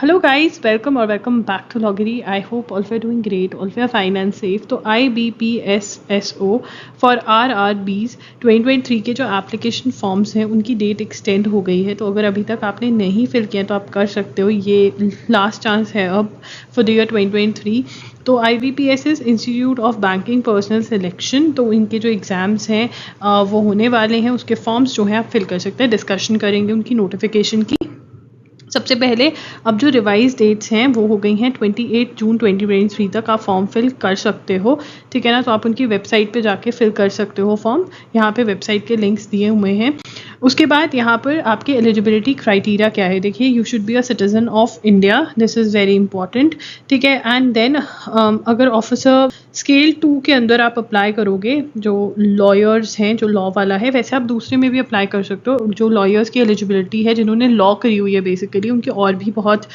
Hello guys, welcome or welcome back to Loggery. I hope all of you are doing great, all of you are fine and safe. तो IBPSSO for RRBs 2023 के जो application forms हैं उनकी date extend हो गई है। तो अगर अभी तक आपने नहीं फिल किया तो आप कर सकते हो, ये लास्ट चांस है अब फॉर द ईयर 2023। तो IBPSS institute of banking personal selection, तो इनके जो एग्ज़ाम्स हैं वो होने वाले हैं, उसके फॉर्म्स जो हैं आप फिल कर सकते हैं। डिस्कशन करेंगे उनकी नोटिफिकेशन की। सबसे पहले अब जो रिवाइज डेट्स हैं वो हो गई हैं 28 जून 2023 तक आप फॉर्म फिल कर सकते हो, ठीक है ना। तो आप उनकी वेबसाइट पे जाके फिल कर सकते हो फॉर्म, यहाँ पे वेबसाइट के लिंक्स दिए हुए हैं। उसके बाद यहाँ पर आपके एलिजिबिलिटी क्राइटेरिया क्या है, देखिए you should be a citizen of India, this is very important, ठीक है। एंड देन अगर ऑफिसर स्केल 2 के अंदर आप अप्लाई करोगे, जो लॉयर्स हैं, जो लॉ वाला है, वैसे आप दूसरे में भी अप्लाई कर सकते हो। जो लॉयर्स की एलिजिबिलिटी है, जिन्होंने लॉ करी हुई है बेसिकली, उनकी और भी बहुत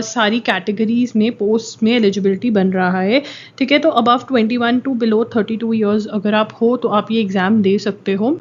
सारी कैटेगरीज में पोस्ट में एलिजिबिलिटी बन रहा है, ठीक है। तो अबव 21 टू बिलो 32 ईयर्स अगर आप हो तो आप ये एग्ज़ाम दे सकते हो।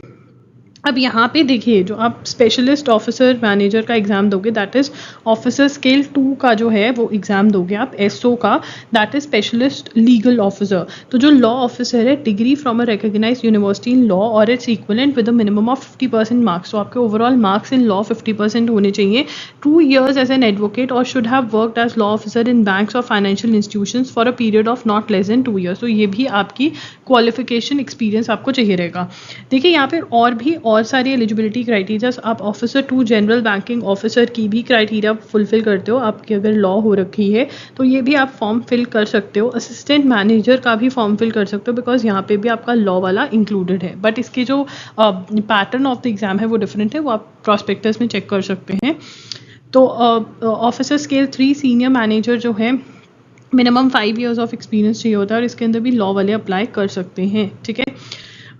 अब यहाँ पे देखिए, जो आप स्पेशलिस्ट ऑफिसर मैनेजर का एग्ज़ाम दोगे, दैट इज़ ऑफिसर स्केल 2 का जो है वो एग्ज़ाम दोगे आप, एसओ का, that is specialist legal officer. तो जो लॉ ऑफिसर है, degree from a recognised university in law और its equivalent with a minimum of 50% marks. तो आपके ओवरऑल मार्क्स इन लॉ 50% होने चाहिए। 2 years एज एन एडवोकेट और should have worked as law officer in banks और financial institutions for a period of not less than 2 years। तो ये भी आपकी क्वालिफिकेशन एक्सपीरियंस आपको चाहिए रहेगा। देखिए यहाँ पर और भी और सारी एलिजिबिलिटी क्राइटेरियाज, आप ऑफिसर 2 जनरल बैंकिंग ऑफिसर की भी क्राइटेरिया फुलफिल करते हो, आपकी अगर लॉ हो रखी है तो ये भी आप फॉर्म फिल कर सकते हो। असिस्टेंट मैनेजर का भी फॉर्म फिल कर सकते हो, बिकॉज यहाँ पे भी आपका लॉ वाला इंक्लूडेड है, बट इसके जो पैटर्न ऑफ द एग्ज़ाम है वो डिफरेंट है, वो आप प्रॉस्पेक्टस में चेक कर सकते हैं। तो ऑफिसर स्केल 3 सीनियर मैनेजर जो है, मिनिमम 5 years ऑफ एक्सपीरियंस चाहिए होता है, और इसके अंदर भी लॉ वाले अप्लाई कर सकते हैं, ठीक है।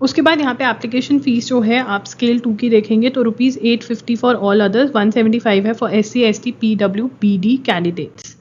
उसके बाद यहाँ पे एप्लीकेशन फ़ीस जो है आप स्केल 2 की देखेंगे तो ₹850 फॉर ऑल अदर्स, 175 है for SC ST PW PD candidates.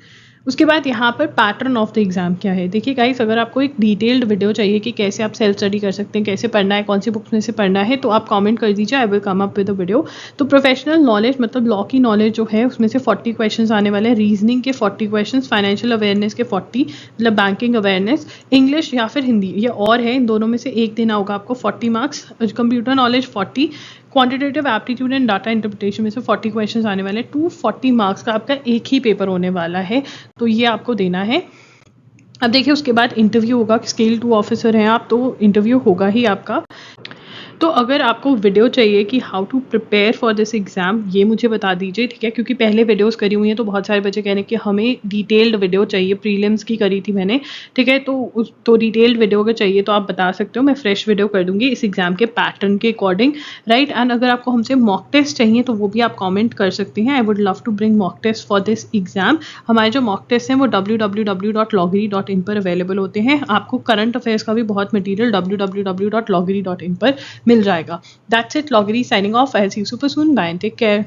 उसके बाद यहाँ पर पैटर्न ऑफ द एग्ज़ाम क्या है, देखिए गाइस, अगर आपको एक डिटेल्ड वीडियो चाहिए कि कैसे आप सेल्फ स्टडी कर सकते हैं, कैसे पढ़ना है, कौन सी बुक्स में से पढ़ना है, तो आप कमेंट कर दीजिए, I will come up with a video. तो प्रोफेशनल नॉलेज मतलब लॉ की नॉलेज जो है उसमें से 40 क्वेश्चंस आने वाले हैं, रीजनिंग के 40 क्वेश्चंस, फाइनेंशियल अवेयरनेस के 40 मतलब बैंकिंग अवेयरनेस, इंग्लिश या फिर हिंदी, ये और है, इन दोनों में से एक देना होगा आपको 40 marks, computer knowledge 40, quantitative aptitude and data interpretation में से 40 क्वेश्चंस आने वाले हैं। 240 मार्क्स का आपका एक ही पेपर होने वाला है, तो ये आपको देना है। अब देखिए उसके बाद इंटरव्यू होगा, स्केल 2 ऑफिसर हैं आप तो इंटरव्यू होगा ही आपका। तो अगर आपको वीडियो चाहिए कि how to prepare for this exam, ये मुझे बता दीजिए, ठीक है, क्योंकि पहले वीडियोस करी हुई हैं तो बहुत सारे बच्चे कह रहे हैं कि हमें डिटेल्ड वीडियो चाहिए, प्रीलिम्स की करी थी मैंने, ठीक है। तो डिटेल्ड वीडियो अगर चाहिए तो आप बता सकते हो, मैं फ्रेश वीडियो कर दूंगी इस एग्ज़ाम के पैटर्न के अकॉर्डिंग, राइट। एंड अगर आपको हमसे मॉक टेस्ट चाहिए तो वो भी आप कॉमेंट कर सकते हैं, I would love to bring mock test for this exam. हमारे जो मॉक टेस्ट हैं वो www.loggery.in पर अवेलेबल होते हैं। आपको करंट अफेयर्स का भी बहुत मटीरियल www.loggery.in पर मिल जाएगा। That's it, Loggery signing off. I'll see you super soon. Bye and take care.